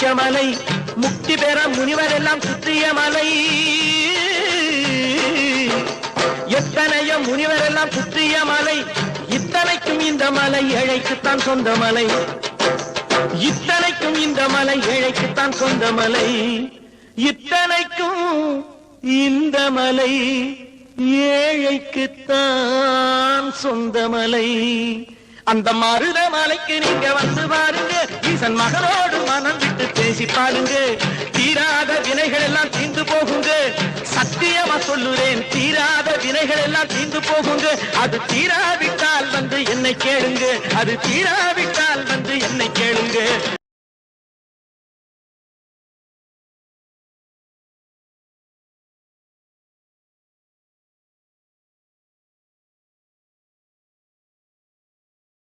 உச்ச மலை, முக்தி பெற முனிவர் எல்லாம் சுற்றிய மலை. எத்தனையோ முனிவர் எல்லாம் சுற்றிய மலை, இத்தனைக்கும் இந்த மலை ஏழைக்குத்தான் சொந்த மலை. இத்தனைக்கும் இந்த மலை ஏழைக்குத்தான் சொந்த மலை. இத்தனைக்கும் இந்த மலை ஏழைக்குத்தான் சொந்த மலை. அந்த மருத மலைக்கு நீங்க வந்து பாருங்க, ஈசன் மகனோடு மனம் விட்டு பேசி பாருங்க. தீராத வினைகள் எல்லாம் தீர்ந்து போகுங்க, சத்தியமா சொல்லுறேன், தீராத வினைகள் எல்லாம் தீர்ந்து போகுங்க. அது தீராவிட்டால் வந்து என்னை கேளுங்க, அது தீராவிட்டால் வந்து என்னை கேளுங்க.